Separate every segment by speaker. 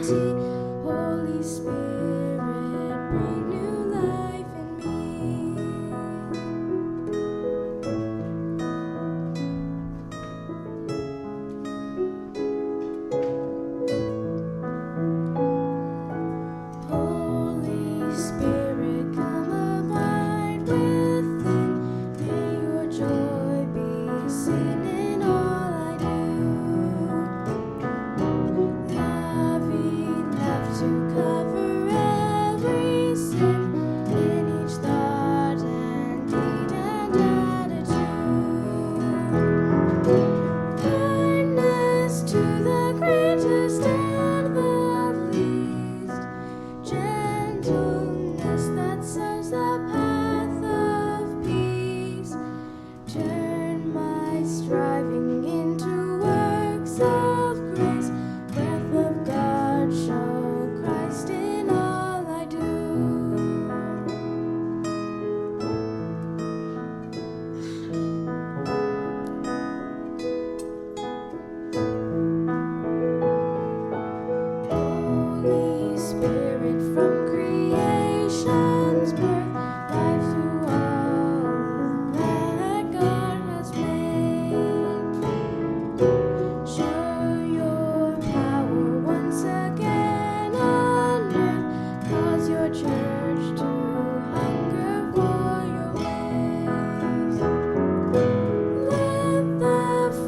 Speaker 1: Holy Spirit, breathe new life in me. Holy Spirit, come abide within. May your joy be seen in all I do. Loving love to cover every sin in each thought and deed and attitude. Kindness to the greatest and the least. Gentleness that serves the path of peace. Turn my striving into works of grace. Breath of God, show Christ in all I do. Holy Spirit, from creation's birth, life through all that God has made. Show your power once again on earth. Cause your church to hunger for your ways. Let the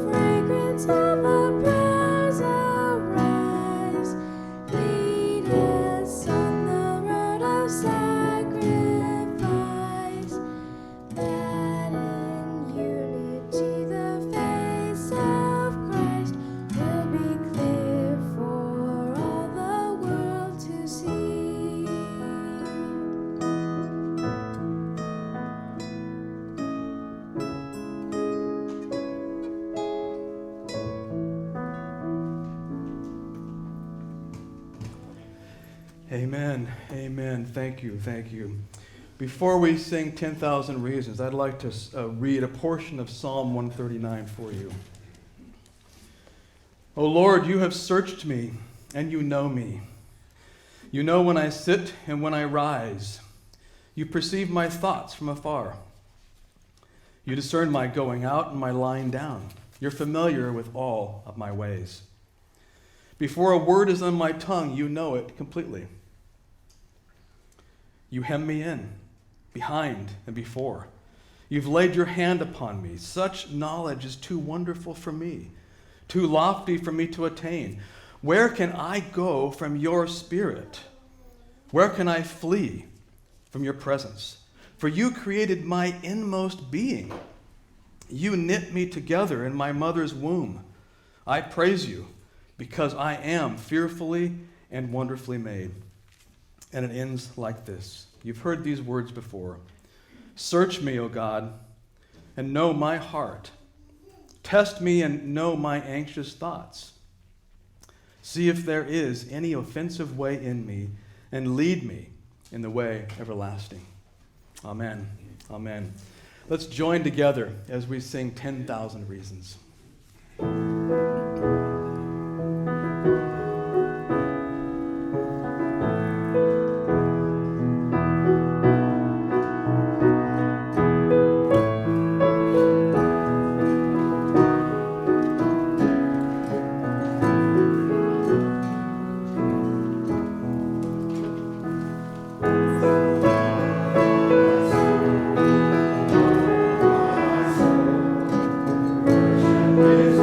Speaker 1: fragrance of our prayers arise. Lead us on the road of sacrifice, that in unity the face of Christ will be clear for all the world to see.
Speaker 2: Amen. Amen. Thank you. Thank you. Before we sing 10,000 Reasons, I'd like to read a portion of Psalm 139 for you. O Lord, you have searched me, and you know me. You know when I sit and when I rise. You perceive my thoughts from afar. You discern my going out and my lying down. You're familiar with all of my ways. Before a word is on my tongue, you know it completely. You hem me in, behind and before. You've laid your hand upon me. Such knowledge is too wonderful for me, too lofty for me to attain. Where can I go from your spirit? Where can I flee from your presence? For you created my inmost being. You knit me together in my mother's womb. I praise you because I am fearfully and wonderfully made. And it ends like this. You've heard these words before. Search me, O God, and know my heart. Test me and know my anxious thoughts. See if there is any offensive way in me, and lead me in the way everlasting. Amen. Amen. Let's join together as we sing 10,000 Reasons.
Speaker 3: Is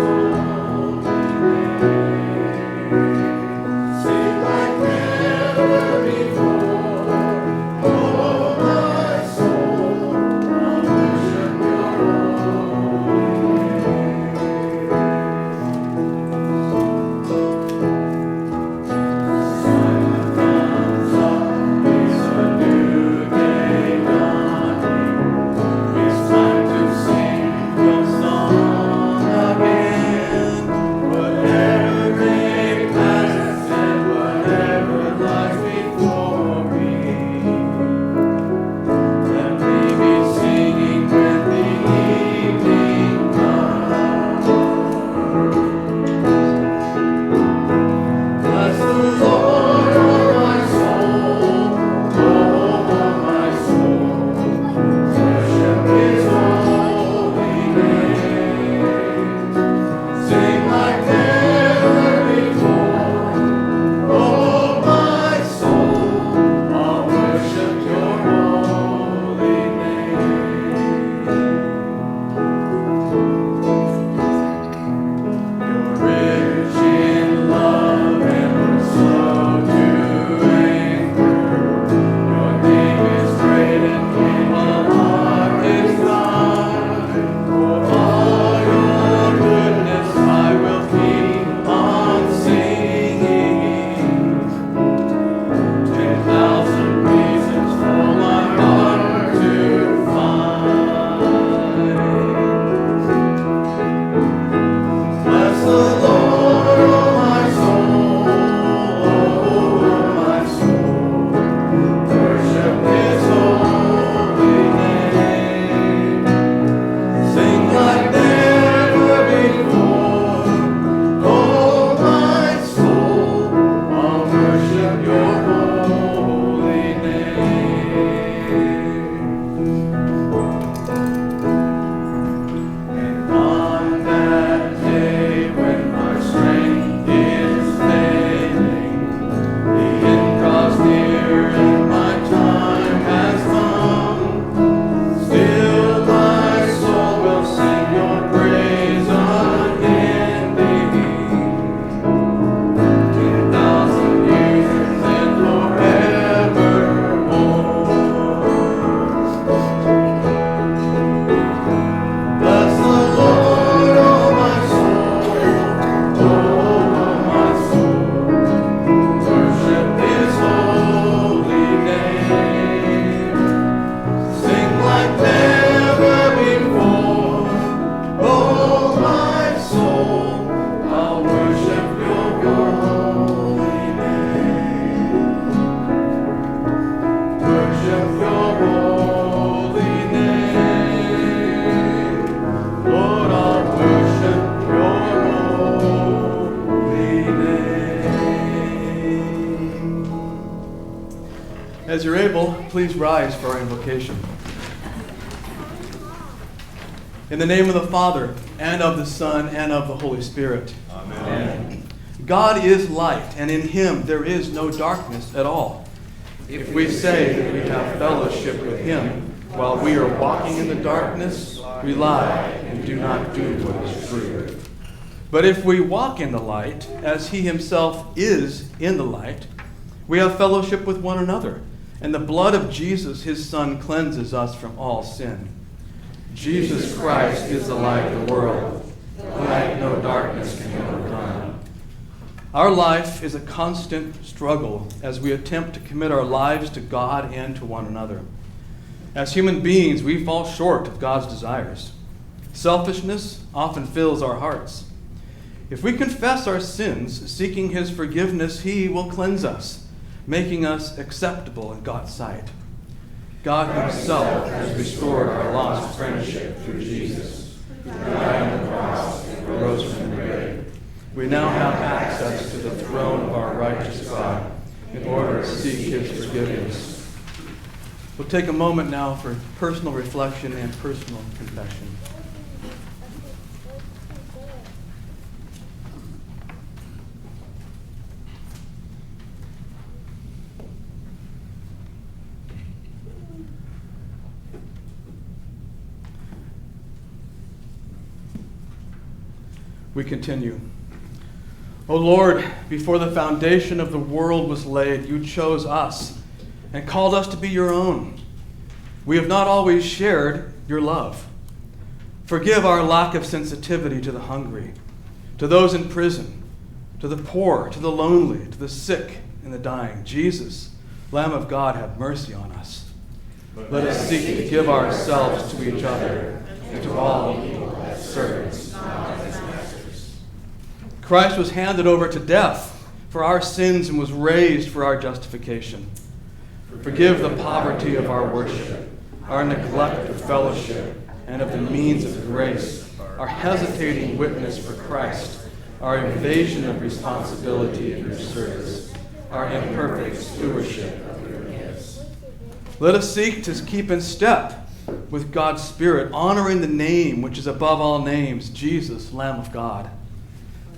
Speaker 2: As you're able, please rise for our invocation. In the name of the Father, and of the Son, and of the Holy Spirit. Amen. God is light, and in him there is no darkness at all. If we say that we have fellowship with him while we are walking in the darkness, we lie and do not do what is true. But if we walk in the light, as he himself is in the light, we have fellowship with one another, and the blood of Jesus, his Son, cleanses us from all sin. Jesus Christ is the light of the world, the light no darkness can overcome. Our life is a constant struggle as we attempt to commit our lives to God and to one another. As human beings, we fall short of God's desires. Selfishness often fills our hearts. If we confess our sins, seeking his forgiveness, he will cleanse us, making us acceptable in God's sight. God himself has restored our lost friendship through Jesus, who died on the cross and rose from the grave. We now have access to the throne of our righteous God in order to seek his forgiveness. We'll take a moment now for personal reflection and personal confession. We continue. O Lord, before the foundation of the world was laid, you chose us and called us to be your own. We have not always shared your love. Forgive our lack of sensitivity to the hungry, to those in prison, to the poor, to the lonely, to the sick and the dying. Jesus, Lamb of God, have mercy on us. Let us seek to give ourselves to each other and to all people as servants, not as masters. Christ was handed over to death for our sins and was raised for our justification. Forgive the poverty of our worship, our neglect of fellowship and of the means of grace, our hesitating witness for Christ, our evasion of responsibility in your service, our imperfect stewardship of your gifts. Let us seek to keep in step with God's Spirit, honoring the name which is above all names, Jesus, Lamb of God.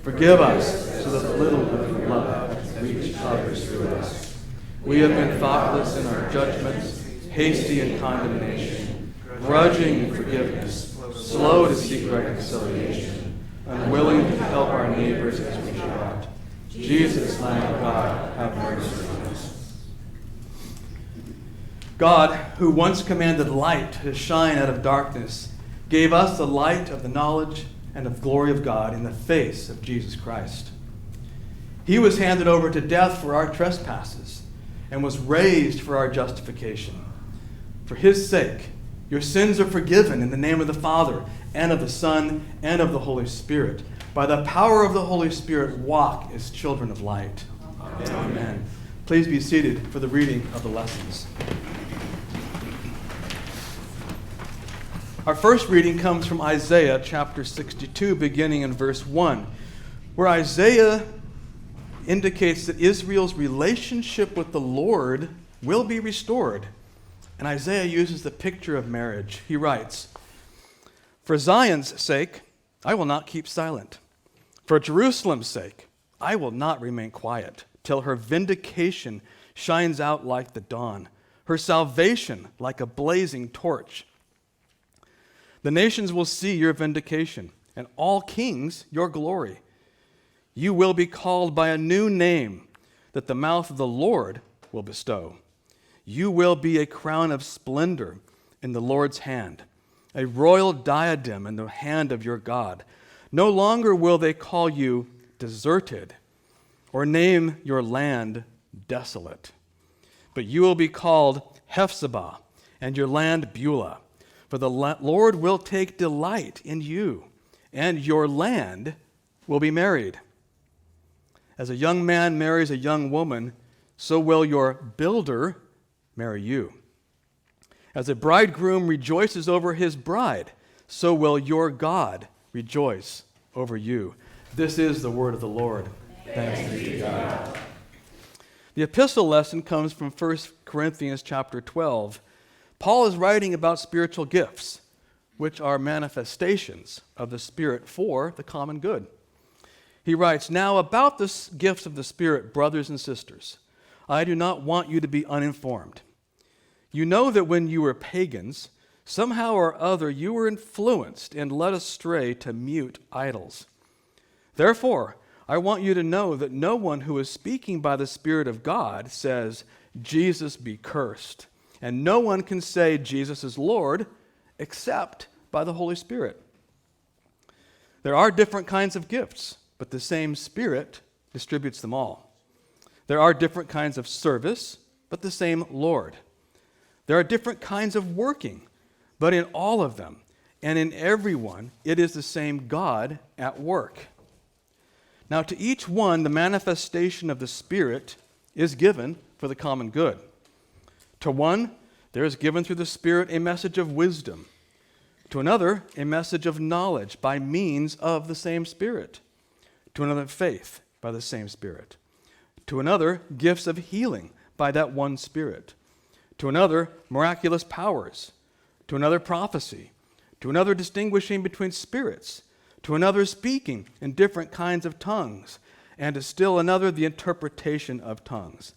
Speaker 2: Forgive us so that the little bit of love can reach others through us. We have been thoughtless in our judgments, hasty in condemnation, grudging in forgiveness, slow to seek reconciliation, unwilling to help our neighbors as we ought. Jesus, Lamb of God, have mercy on us. God, who once commanded light to shine out of darkness, gave us the light of the knowledge and of glory of God in the face of Jesus Christ. He was handed over to death for our trespasses and was raised for our justification. For his sake, your sins are forgiven in the name of the Father, and of the Son, and of the Holy Spirit. By the power of the Holy Spirit, walk as children of light. Amen. Amen. Please be seated for the reading of the lessons. Our first reading comes from Isaiah chapter 62, beginning in verse 1, where Isaiah indicates that Israel's relationship with the Lord will be restored. And Isaiah uses the picture of marriage. He writes, "For Zion's sake, I will not keep silent. For Jerusalem's sake, I will not remain quiet till her vindication shines out like the dawn, her salvation like a blazing torch. The nations will see your vindication, and all kings your glory. You will be called by a new name that the mouth of the Lord will bestow. You will be a crown of splendor in the Lord's hand, a royal diadem in the hand of your God. No longer will they call you deserted or name your land desolate, but you will be called Hephzibah and your land Beulah, for the Lord will take delight in you, and your land will be married. As a young man marries a young woman, so will your builder marry you. As a bridegroom rejoices over his bride, so will your God rejoice over you." This is the word of the Lord. Thanks be to God. The epistle lesson comes from 1 Corinthians chapter 12, Paul is writing about spiritual gifts, which are manifestations of the Spirit for the common good. He writes, "Now about the gifts of the Spirit, brothers and sisters, I do not want you to be uninformed. You know that when you were pagans, somehow or other you were influenced and led astray to mute idols. Therefore, I want you to know that no one who is speaking by the Spirit of God says, 'Jesus be cursed,' and no one can say Jesus is Lord except by the Holy Spirit. There are different kinds of gifts, but the same Spirit distributes them all. There are different kinds of service, but the same Lord. There are different kinds of working, but in all of them and in everyone, it is the same God at work. Now to each one, the manifestation of the Spirit is given for the common good. To one, there is given through the Spirit a message of wisdom. To another, a message of knowledge by means of the same Spirit. To another, faith by the same Spirit. To another, gifts of healing by that one Spirit. To another, miraculous powers. To another, prophecy. To another, distinguishing between spirits. To another, speaking in different kinds of tongues. And to still another, the interpretation of tongues.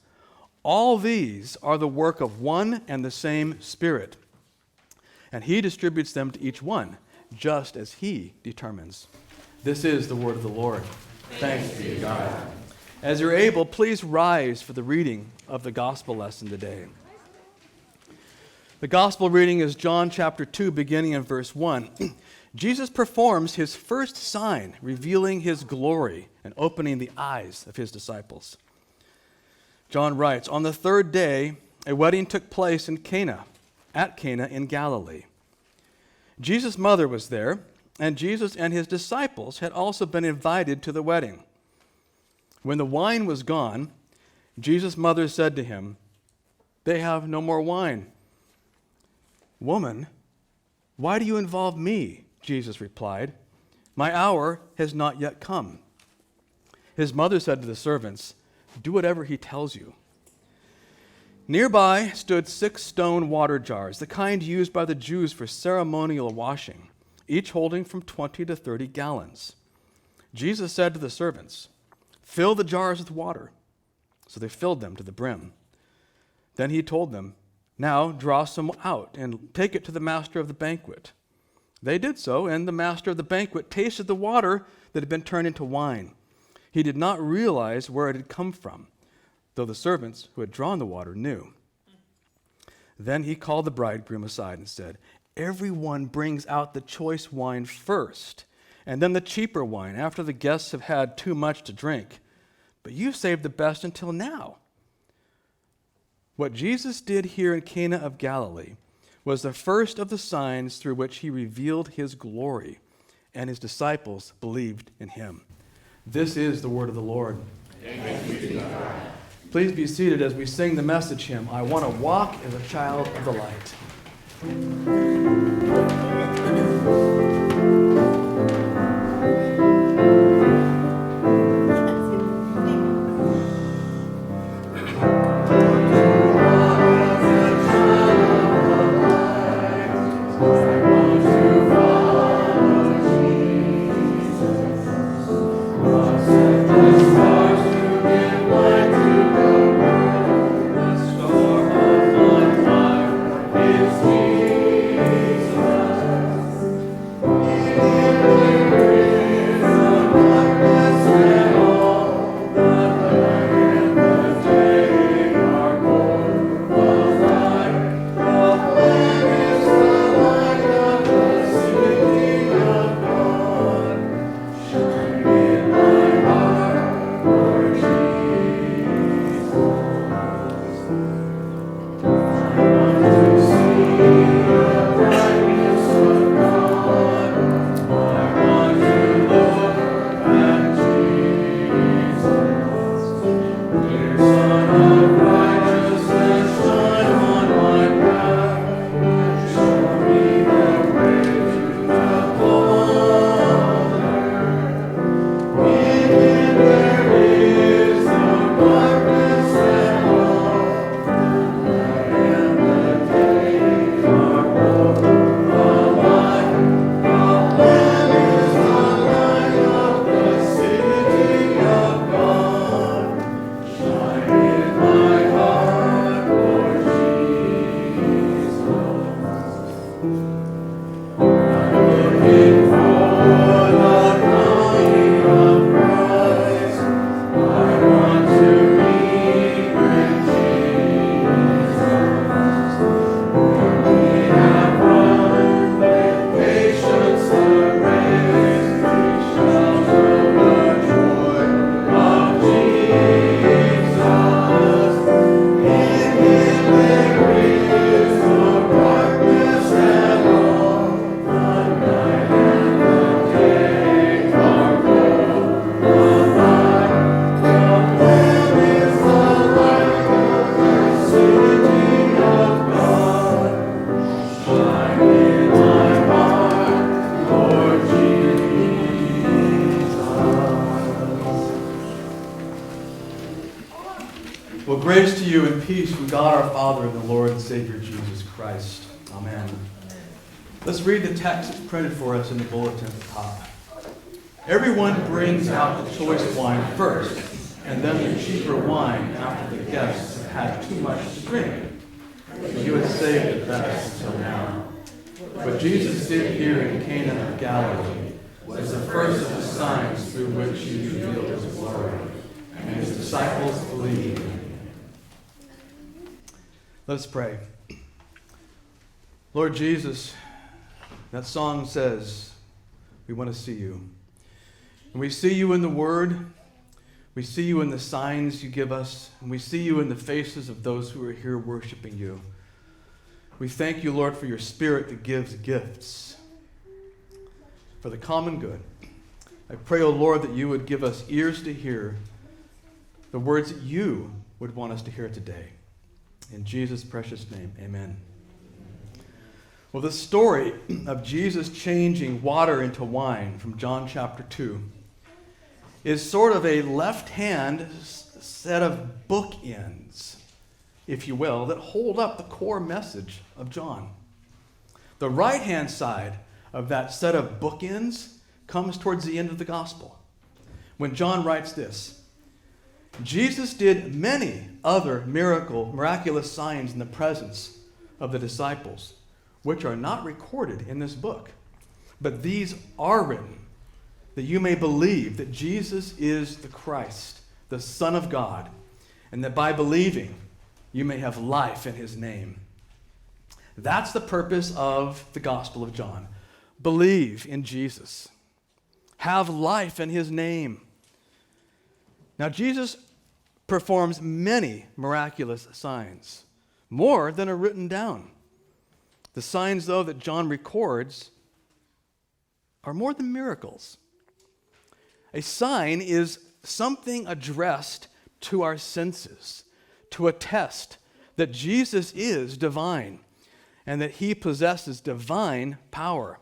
Speaker 2: All these are the work of one and the same Spirit, and He distributes them to each one, just as He determines." This is the word of the Lord. Thanks be to God. As you're able, please rise for the reading of the gospel lesson today. The gospel reading is John chapter 2, beginning in verse 1. Jesus performs His first sign, revealing His glory and opening the eyes of His disciples. John writes, "On the third day, a wedding took place in Cana, at Cana in Galilee. Jesus' mother was there, and Jesus and His disciples had also been invited to the wedding. When the wine was gone, Jesus' mother said to Him, 'They have no more wine.' 'Woman, why do you involve me?' Jesus replied. 'My hour has not yet come.' His mother said to the servants, 'Do whatever He tells you.' Nearby stood 6 stone water jars, the kind used by the Jews for ceremonial washing, each holding from 20 to 30 gallons. Jesus said to the servants, 'Fill the jars with water.' So they filled them to the brim. Then He told them, 'Now draw some out and take it to the master of the banquet.' They did so, and the master of the banquet tasted the water that had been turned into wine. He did not realize where it had come from, though the servants who had drawn the water knew. Then He called the bridegroom aside and said, 'Everyone brings out the choice wine first, and then the cheaper wine after the guests have had too much to drink. But you saved the best until now.' What Jesus did here in Cana of Galilee was the first of the signs through which He revealed His glory, and His disciples believed in Him." This is the word of the Lord. Thanks be to God. Please be seated as we sing the message hymn, "I Want to Walk as a Child of the Light."
Speaker 1: Is
Speaker 2: Well, grace to you and peace from God our Father and the Lord and Savior Jesus Christ. Amen. Let's read the text printed for us in the bulletin at the top. Everyone brings out the choice wine first, and then the cheaper wine after the guests have had too much to drink. But you had saved the best until now. What Jesus did here in Cana of Galilee was the first of the signs through which he revealed his glory, and his disciples believed. Let us pray. Lord Jesus, that song says, we want to see you. And we see you in the Word. We see you in the signs you give us. And we see you in the faces of those who are here worshiping you. We thank you, Lord, for your Spirit that gives gifts for the common good. I pray, O Lord, that you would give us ears to hear the words that you would want us to hear today. In Jesus' precious name, amen. Well, the story of Jesus changing water into wine from John chapter 2 is sort of a left-hand set of bookends, if you will, that hold up the core message of John. The right-hand side of that set of bookends comes towards the end of the gospel, when John writes this: Jesus did many other miraculous signs in the presence of the disciples, which are not recorded in this book. But these are written, that you may believe that Jesus is the Christ, the Son of God, and that by believing you may have life in his name. That's the purpose of the Gospel of John. Believe in Jesus. Have life in his name. Now, Jesus performs many miraculous signs, more than are written down. The signs, though, that John records are more than miracles. A sign is something addressed to our senses to attest that Jesus is divine and that he possesses divine power.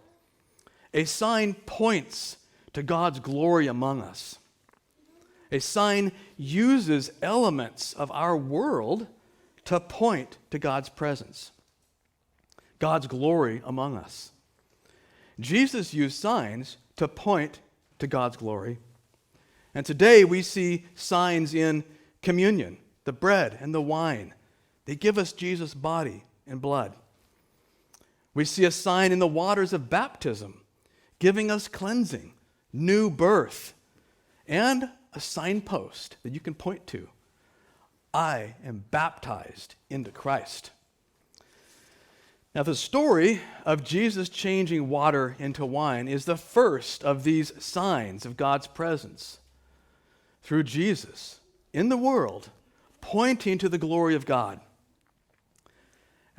Speaker 2: A sign points to God's glory among us. A sign uses elements of our world to point to God's presence, God's glory among us. Jesus used signs to point to God's glory. And today we see signs in communion, the bread and the wine. They give us Jesus' body and blood. We see a sign in the waters of baptism, giving us cleansing, new birth, and a signpost that you can point to. I am baptized into Christ. Now, the story of Jesus changing water into wine is the first of these signs of God's presence through Jesus in the world, pointing to the glory of God.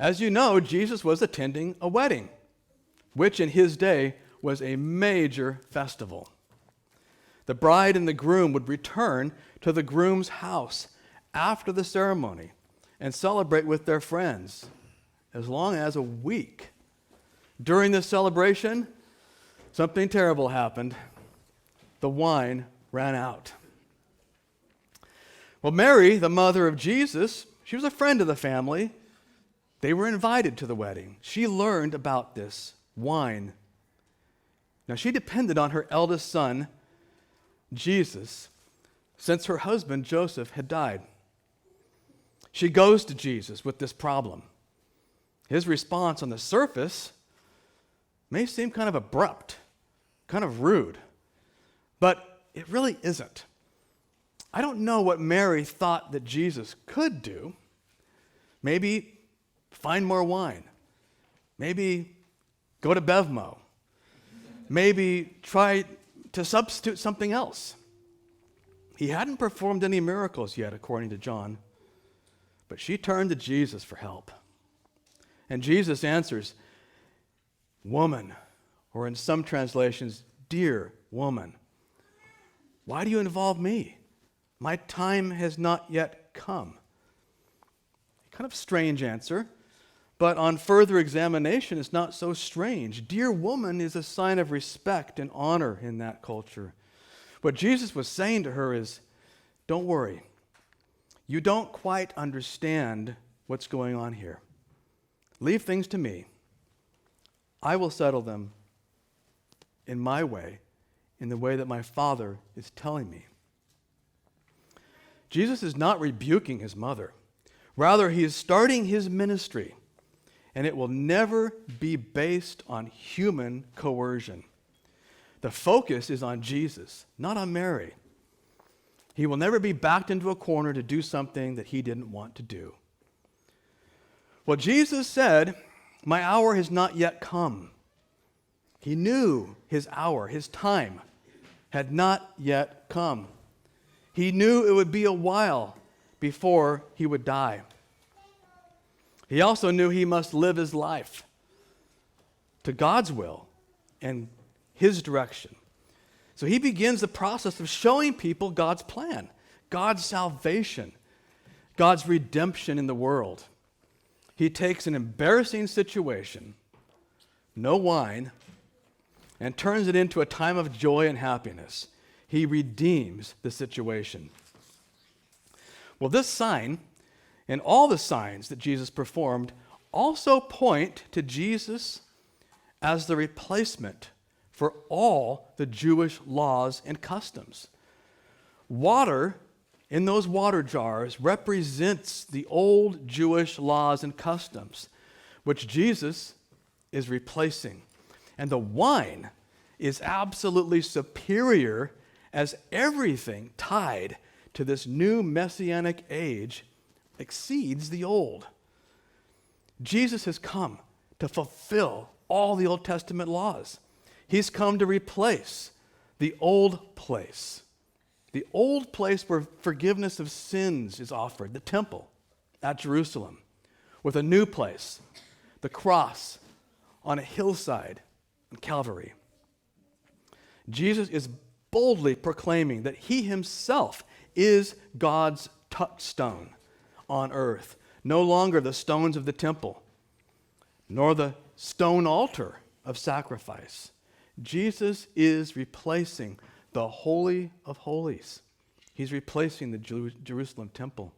Speaker 2: As you know, Jesus was attending a wedding, which in his day was a major festival. The bride and the groom would return to the groom's house after the ceremony and celebrate with their friends as long as a week. During this celebration, something terrible happened. The wine ran out. Well, Mary, the mother of Jesus, she was a friend of the family. They were invited to the wedding. She learned about this wine. Now, she depended on her eldest son, Jesus, since her husband, Joseph, had died. She goes to Jesus with this problem. His response on the surface may seem kind of abrupt, kind of rude, but it really isn't. I don't know what Mary thought that Jesus could do. Maybe find more wine. Maybe go to Bevmo. Maybe try to substitute something else. He hadn't performed any miracles yet, according to John, but she turned to Jesus for help. And Jesus answers, "Woman," or in some translations, "Dear woman, why do you involve me? My time has not yet come." Kind of strange answer, but on further examination, it's not so strange. Dear woman is a sign of respect and honor in that culture. What Jesus was saying to her is, don't worry. You don't quite understand what's going on here. Leave things to me. I will settle them in my way, in the way that my Father is telling me. Jesus is not rebuking his mother. Rather, he is starting his ministry, and it will never be based on human coercion. The focus is on Jesus, not on Mary. He will never be backed into a corner to do something that he didn't want to do. Well, Jesus said, "My hour has not yet come." He knew his hour, his time, had not yet come. He knew it would be a while before he would die. He also knew he must live his life to God's will and his direction. So he begins the process of showing people God's plan, God's salvation, God's redemption in the world. He takes an embarrassing situation, no wine, and turns it into a time of joy and happiness. He redeems the situation. Well, this sign and all the signs that Jesus performed also point to Jesus as the replacement for all the Jewish laws and customs. Water in those water jars represents the old Jewish laws and customs, which Jesus is replacing. And the wine is absolutely superior, as everything tied to this new messianic age exceeds the old. Jesus has come to fulfill all the Old Testament laws. He's come to replace the old place where forgiveness of sins is offered, the temple at Jerusalem, with a new place, the cross on a hillside in Calvary. Jesus is boldly proclaiming that he himself is God's touchstone on earth, no longer the stones of the temple, nor the stone altar of sacrifice. Jesus is replacing the Holy of Holies. He's replacing the Jerusalem temple.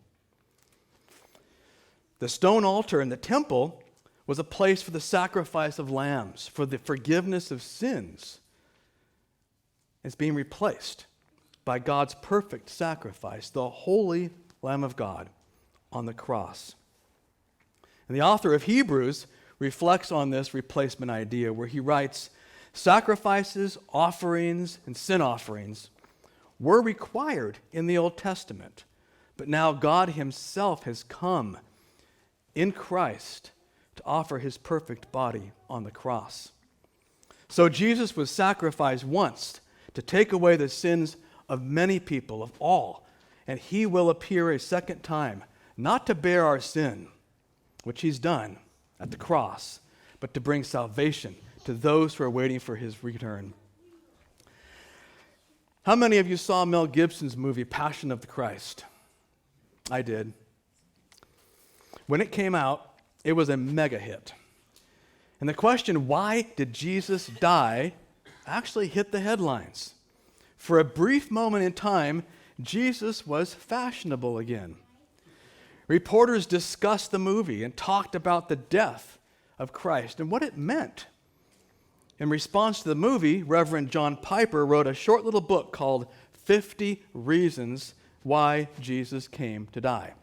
Speaker 2: The stone altar in the temple was a place for the sacrifice of lambs, for the forgiveness of sins. It's being replaced by God's perfect sacrifice, the holy Lamb of God on the cross. And the author of Hebrews reflects on this replacement idea where he writes, "Sacrifices, offerings, and sin offerings were required in the Old Testament, but now God himself has come in Christ to offer his perfect body on the cross. So Jesus was sacrificed once to take away the sins of many people, of all, and he will appear a second time, not to bear our sin, which he's done at the cross, but to bring salvation to those who are waiting for his return." How many of you saw Mel Gibson's movie, Passion of the Christ? I did. When it came out, it was a mega hit. And the question, why did Jesus die, actually hit the headlines. For a brief moment in time, Jesus was fashionable again. Reporters discussed the movie and talked about the death of Christ and what it meant. In response to the movie, Reverend John Piper wrote a short little book called 50 Reasons Why Jesus Came to Die.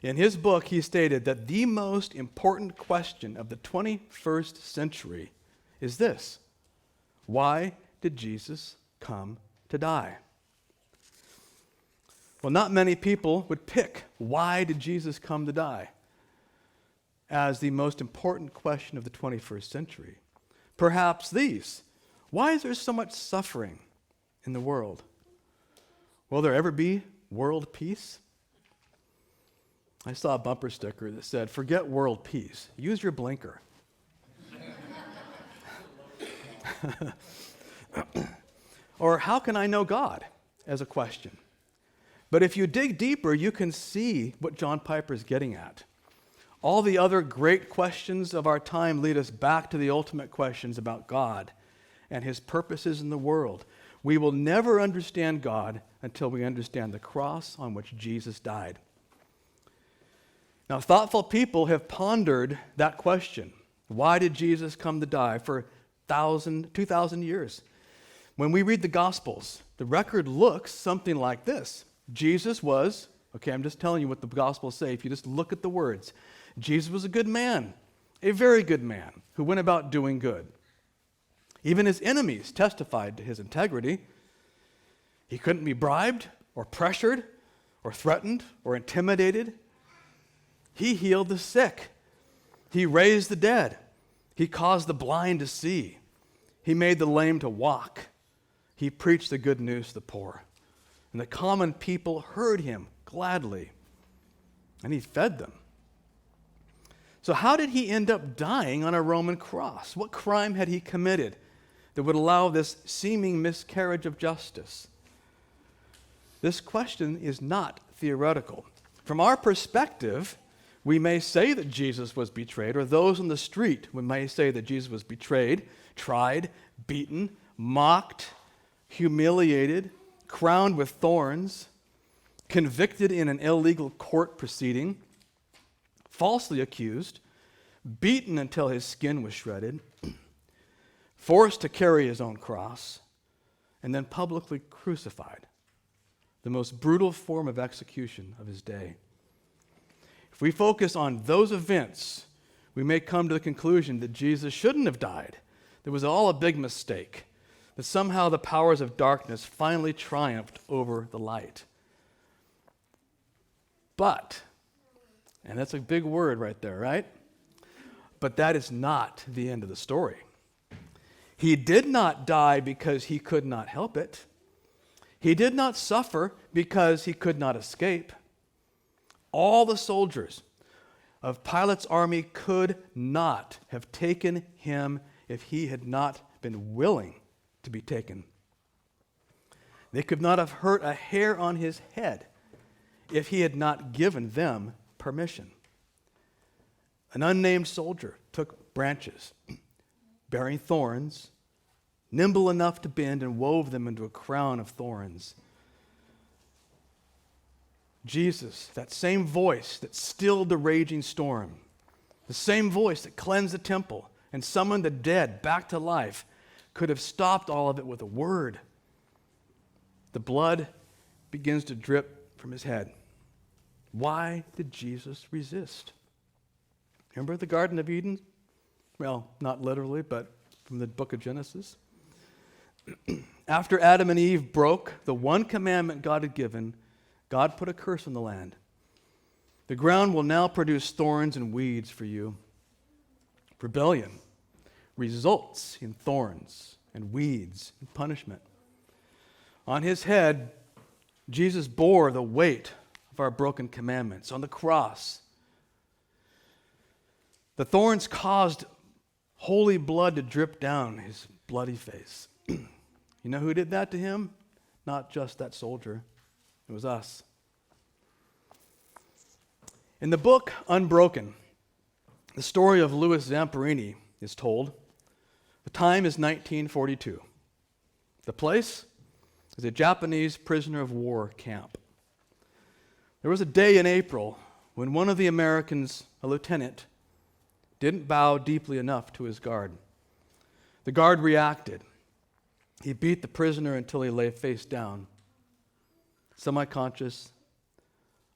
Speaker 2: In his book, he stated that the most important question of the 21st century is this: why did Jesus come to die? Well, not many people would pick why did Jesus come to die as the most important question of the 21st century. Perhaps these: why is there so much suffering in the world? Will there ever be world peace? I saw a bumper sticker that said, "Forget world peace, use your blinker." Or how can I know God, as a question. But if you dig deeper, you can see what John Piper is getting at. All the other great questions of our time lead us back to the ultimate questions about God and his purposes in the world. We will never understand God until we understand the cross on which Jesus died. Now, thoughtful people have pondered that question. Why did Jesus come to die for 2,000 years? When we read the Gospels, the record looks something like this. Jesus was, okay, I'm just telling you what the Gospels say. If you just look at the words, Jesus was a good man, a very good man, who went about doing good. Even his enemies testified to his integrity. He couldn't be bribed or pressured or threatened or intimidated. He healed the sick. He raised the dead. He caused the blind to see. He made the lame to walk. He preached the good news to the poor. And the common people heard him gladly. And he fed them. So how did he end up dying on a Roman cross? What crime had he committed that would allow this seeming miscarriage of justice? This question is not theoretical. From our perspective, we may say that Jesus was betrayed, or those on the street we may say that Jesus was betrayed, tried, beaten, mocked, humiliated, crowned with thorns, convicted in an illegal court proceeding, falsely accused, beaten until his skin was shredded, forced to carry his own cross, and then publicly crucified, the most brutal form of execution of his day. If we focus on those events, we may come to the conclusion that Jesus shouldn't have died. It was all a big mistake, that somehow the powers of darkness finally triumphed over the light. But, and that's a big word right there, right? But that is not the end of the story. He did not die because he could not help it. He did not suffer because he could not escape. All the soldiers of Pilate's army could not have taken him if he had not been willing to be taken. They could not have hurt a hair on his head if he had not given them permission. An unnamed soldier took branches bearing thorns, nimble enough to bend, and wove them into a crown of thorns. Jesus, that same voice that stilled the raging storm, the same voice that cleansed the temple and summoned the dead back to life, could have stopped all of it with a word. The blood begins to drip from his head. Why did Jesus resist? Remember the Garden of Eden? Well, not literally, but from the book of Genesis. After Adam and Eve broke the one commandment God had given, God put a curse on the land. The ground will now produce thorns and weeds for you. Rebellion results in thorns and weeds and punishment. On his head, Jesus bore the weight of our broken commandments. On the cross, the thorns caused holy blood to drip down his bloody face. You know who did that to him? Not just that soldier. It was us. In the book Unbroken, the story of Louis Zamperini is told. The time is 1942. The place is a Japanese prisoner of war camp. There was a day in April when one of the Americans, a lieutenant, didn't bow deeply enough to his guard. The guard reacted. He beat the prisoner until he lay face down, semi-conscious,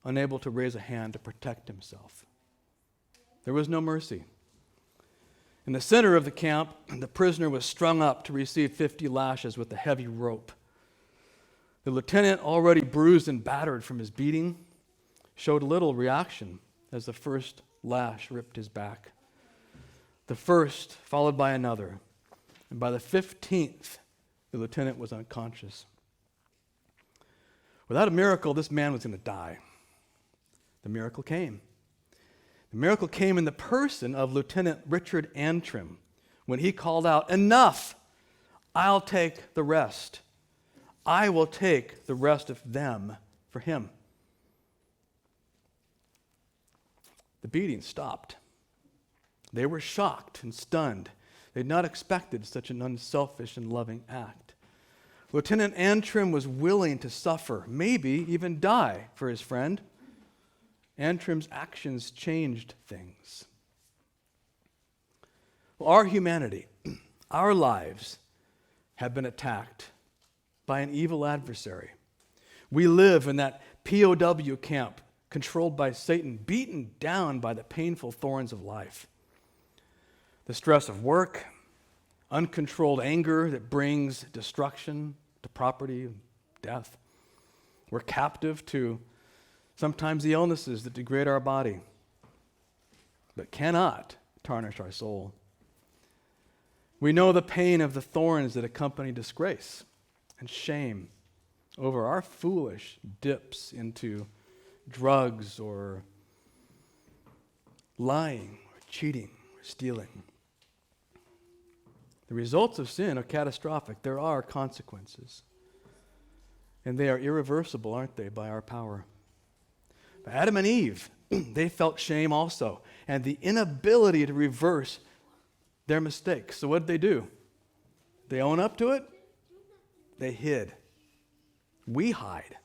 Speaker 2: unable to raise a hand to protect himself. There was no mercy. In the center of the camp, the prisoner was strung up to receive 50 lashes with a heavy rope. The lieutenant, already bruised and battered from his beating, showed little reaction as the first lash ripped his back. The first, followed by another. And by the 15th, the lieutenant was unconscious. Without a miracle, this man was going to die. The miracle came. The miracle came in the person of Lieutenant Richard Antrim when he called out, "Enough! I'll take the rest. I will take the rest of them for him." The beating stopped. They were shocked and stunned. They had not expected such an unselfish and loving act. Lieutenant Antrim was willing to suffer, maybe even die for his friend. Antrim's actions changed things. Well, our humanity, our lives have been attacked by an evil adversary. We live in that POW camp controlled by Satan, beaten down by the painful thorns of life. The stress of work, uncontrolled anger that brings destruction to property and death. We're captive to sometimes the illnesses that degrade our body, but cannot tarnish our soul. We know the pain of the thorns that accompany disgrace and shame over our foolish dips into drugs or lying or cheating or stealing. The results of sin are catastrophic. There are consequences. And they are irreversible, aren't they, by our power? But Adam and Eve, they felt shame also, and the inability to reverse their mistakes. So what did they do? They own up to it. They hid. We hide.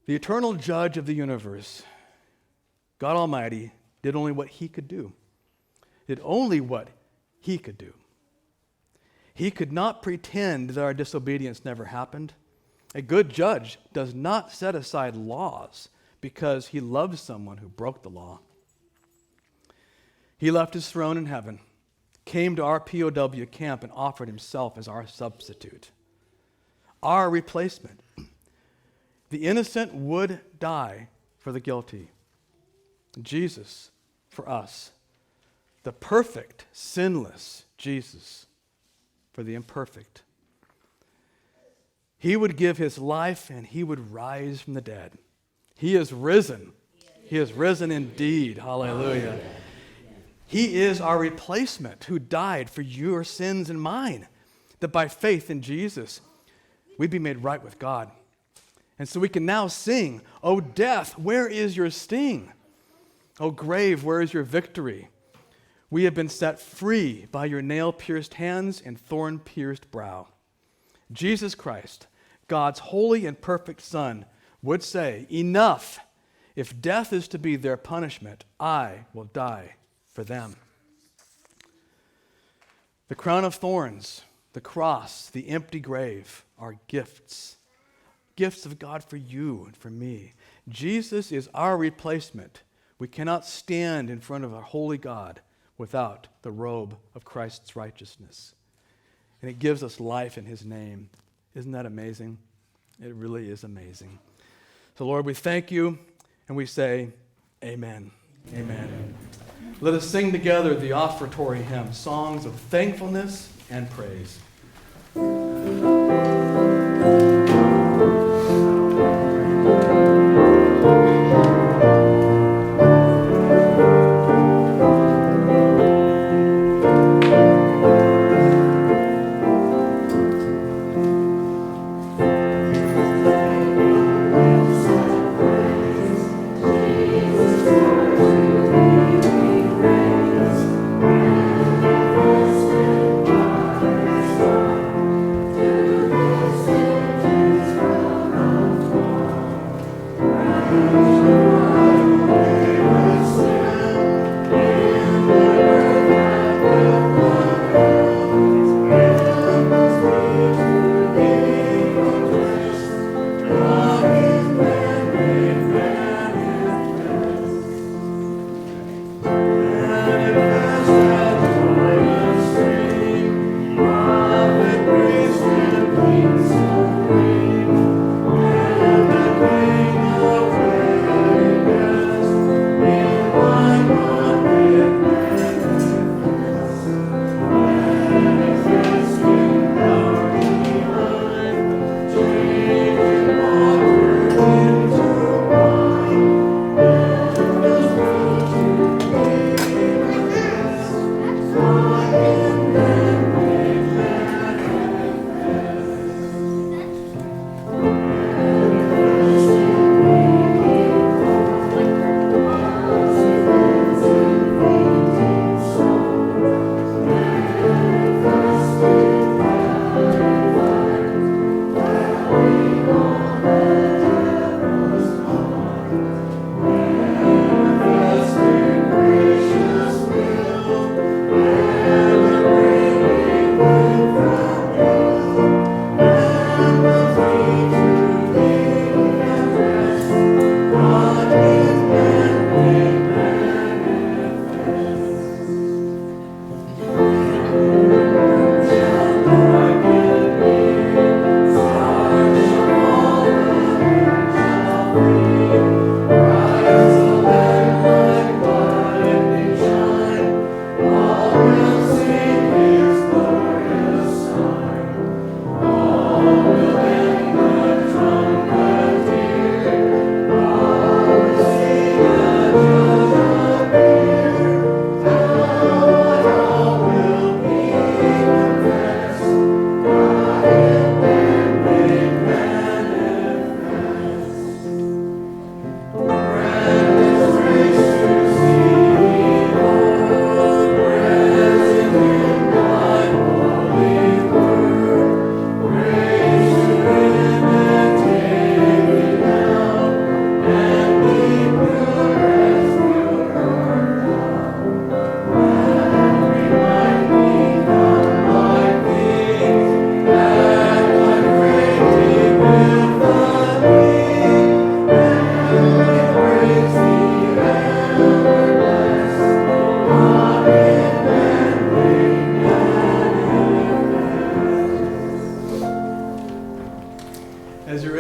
Speaker 2: The eternal judge of the universe, God Almighty, did only what he could do. Did only what he could do. He could not pretend that our disobedience never happened. A good judge does not set aside laws because he loves someone who broke the law. He left his throne in heaven, came to our POW camp, and offered himself as our substitute, our replacement. The innocent would die for the guilty. Jesus for us. The perfect, sinless Jesus for the imperfect. He would give his life and he would rise from the dead. He is risen. He is risen indeed. Hallelujah. He is our replacement who died for your sins and mine, that by faith in Jesus, we'd be made right with God. And so we can now sing, "O death, where is your sting? O grave, where is your victory? We have been set free by your nail-pierced hands and thorn-pierced brow." Jesus Christ, God's holy and perfect Son, would say, "Enough. If death is to be their punishment, I will die for them." The crown of thorns, the cross, the empty grave are gifts. Gifts of God for you and for me. Jesus is our replacement. We cannot stand in front of a holy God without the robe of Christ's righteousness. And it gives us life in his name. Isn't that amazing? It really is amazing. So Lord, we thank you and we say, amen. Amen. Let us sing together the offertory hymn, songs of thankfulness and praise.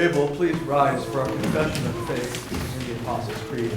Speaker 2: able, please rise for our confession of faith in the Apostles' Creed.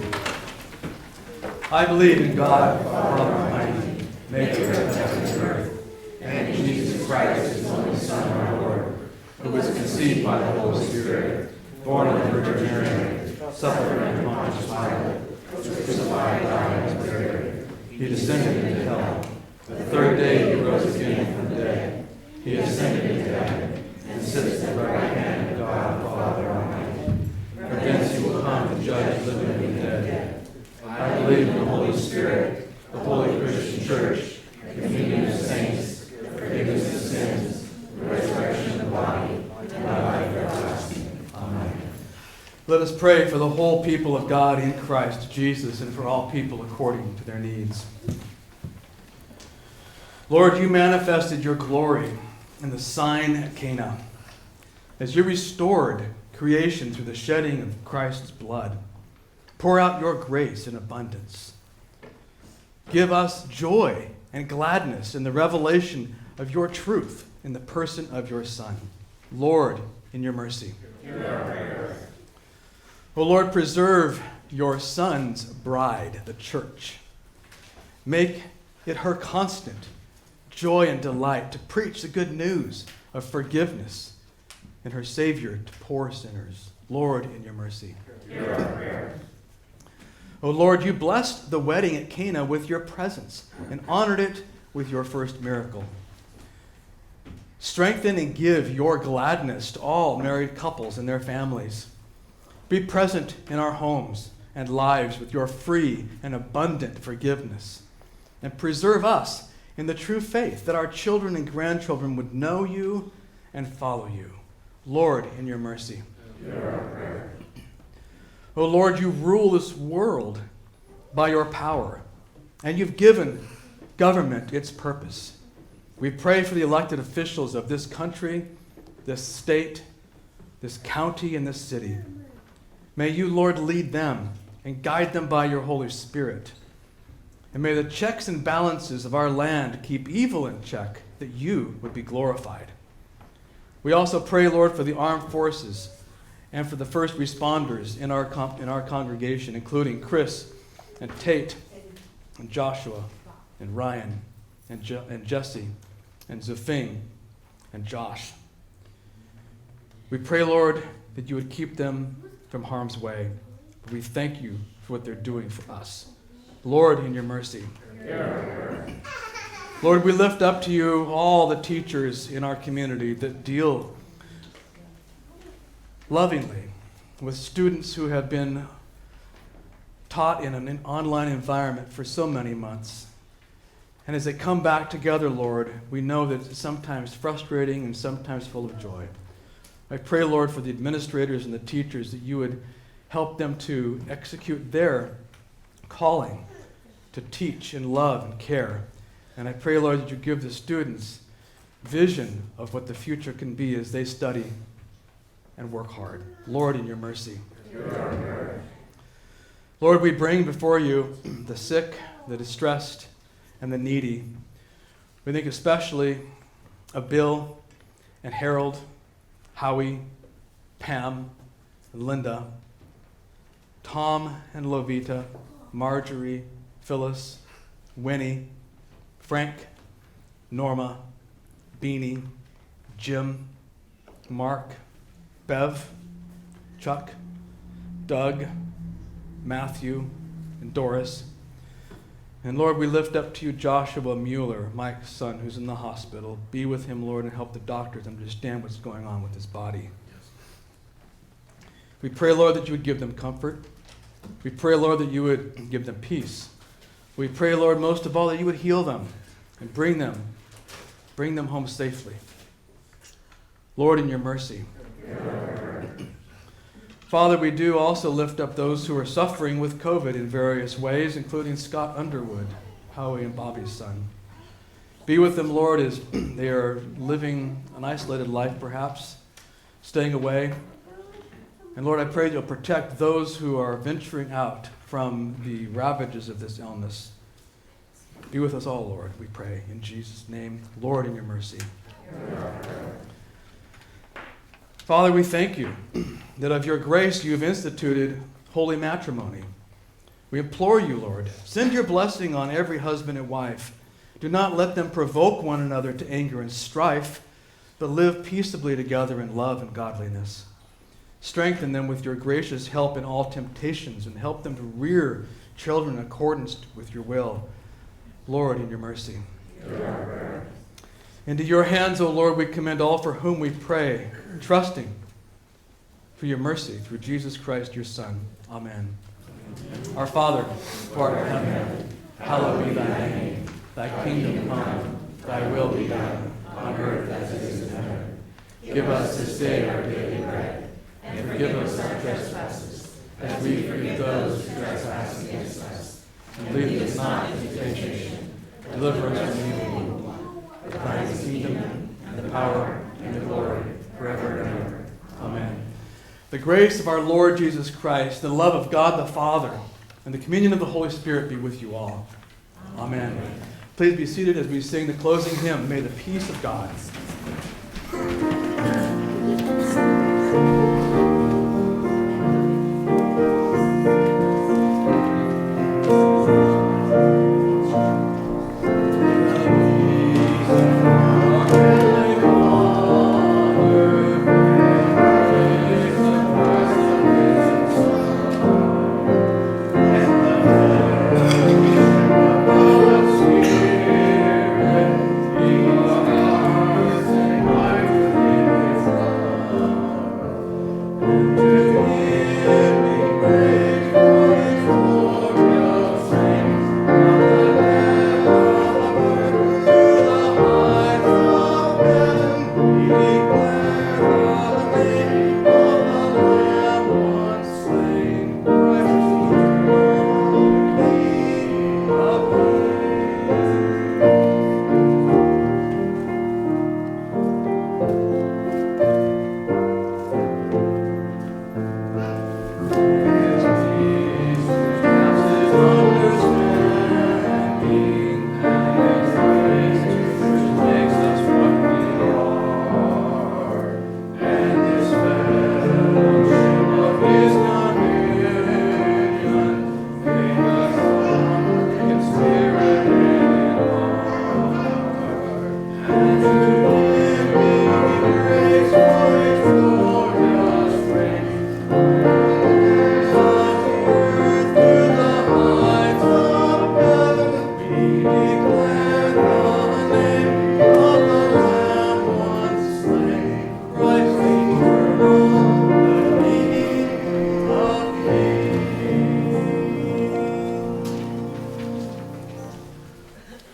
Speaker 2: I believe in God, Father Almighty, maker of heaven and earth, and in Jesus Christ, his only Son, our Lord, who was conceived by the Holy Spirit, born of the Virgin Mary, suffered under Pontius Pilate, was crucified, died, and was buried. He descended into hell. The third day he rose again from the dead. He ascended into heaven and sits at the right hand of God the Father Almighty. From thence he will come to judge the living and the dead. I believe in the Holy Spirit, the holy Christian Church, the communion of saints, the forgiveness of sins, the resurrection of the body, and life everlasting. Amen. Let us pray for the whole people of God in Christ Jesus and for all people according to their needs. Lord, you manifested your glory in the sign at Cana as you restored creation through the shedding of Christ's blood. Pour out your grace in abundance. Give us joy and gladness in the revelation of your truth in the person of your Son. Lord, in your mercy. O Lord, preserve your Son's bride, the church. Make it her constant joy and delight to preach the good news of forgiveness and her Savior to poor sinners. Lord, in your mercy. O Lord, you blessed the wedding at Cana with your presence and honored it with your first miracle. Strengthen and give your gladness to all married couples and their families. Be present in our homes and lives with your free and abundant forgiveness. And preserve us in the true faith that our children and grandchildren would know you and follow you. Lord, in your mercy. O Lord, you rule this world by your power, and you've given government its purpose. We pray for the elected officials of this country, this state, this county, and this city. May you, Lord, lead them and guide them by your Holy Spirit. And may the checks and balances of our land keep evil in check, that you would be glorified. We also pray, Lord, for the armed forces and for the first responders in our congregation, including Chris and Tate and Joshua and Ryan and Jesse and Zufing and Josh. We pray, Lord, that you would keep them from harm's way. We thank you for what they're doing for us. Lord, in your mercy. Lord, we lift up to you all the teachers in our community that deal lovingly with students who have been taught in an online environment for so many months. And as they come back together, Lord, we know that it's sometimes frustrating and sometimes full of joy. I pray, Lord, for the administrators and the teachers that you would help them to execute their calling to teach and love and care. And I pray, Lord, that you give the students vision of what the future can be as they study and work hard. Lord, in your mercy. Lord, we bring before you the sick, the distressed, and the needy. We think especially of Bill and Harold, Howie, Pam, and Linda, Tom and Lovita, Marjorie, Phyllis, Winnie, Frank, Norma, Beanie, Jim, Mark, Bev, Chuck, Doug, Matthew, and Doris. And Lord, we lift up to you Joshua Mueller, Mike's son, who's in the hospital. Be with him, Lord, and help the doctors understand what's going on with his body. We pray, Lord, that you would give them comfort. We pray, Lord, that you would give them peace. We pray, Lord, most of all, that you would heal them and bring them home safely. Lord, in your mercy. Father, we do also lift up those who are suffering with COVID in various ways, including Scott Underwood, Howie and Bobby's son. Be with them, Lord, as they are living an isolated life, perhaps, staying away. And Lord, I pray that you'll protect those who are venturing out from the ravages of this illness. Be with us all, Lord, we pray. In Jesus' name, Lord, in your mercy. Father, we thank you that of your grace you have instituted holy matrimony. We implore you, Lord, send your blessing on every husband and wife. Do not let them provoke one another to anger and strife, but live peaceably together in love and godliness. Strengthen them with your gracious help in all temptations, and help them to rear children in accordance with your will. Lord, in your mercy. Into your hands, O Lord, we commend all for whom we pray, trusting for your mercy through Jesus Christ, your Son. Amen. Our Father, who art in heaven, hallowed be thy name. Thy kingdom come, thy will be done, on earth as it is in heaven. Give us this day our daily bread, and forgive us our trespasses, as we forgive those who trespass against us. And lead us not into temptation, deliver us from evil. For thine is the kingdom, and the power, and the glory, forever and ever. Amen. The grace of our Lord Jesus Christ, the love of God the Father, and the communion of the Holy Spirit be with you all. Amen. Please be seated as we sing the closing hymn, May the Peace of God.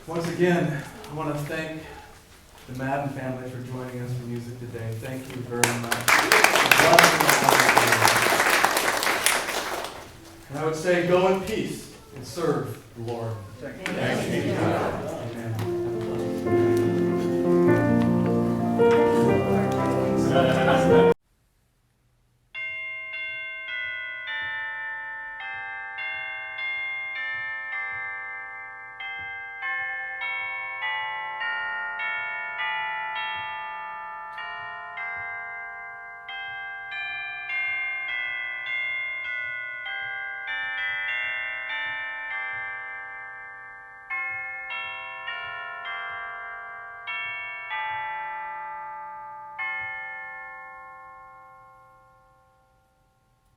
Speaker 2: Once again, I want to thank the Madden family for joining us for music today. Thank you very much. And I would say, go in peace and serve the Lord. Thank you.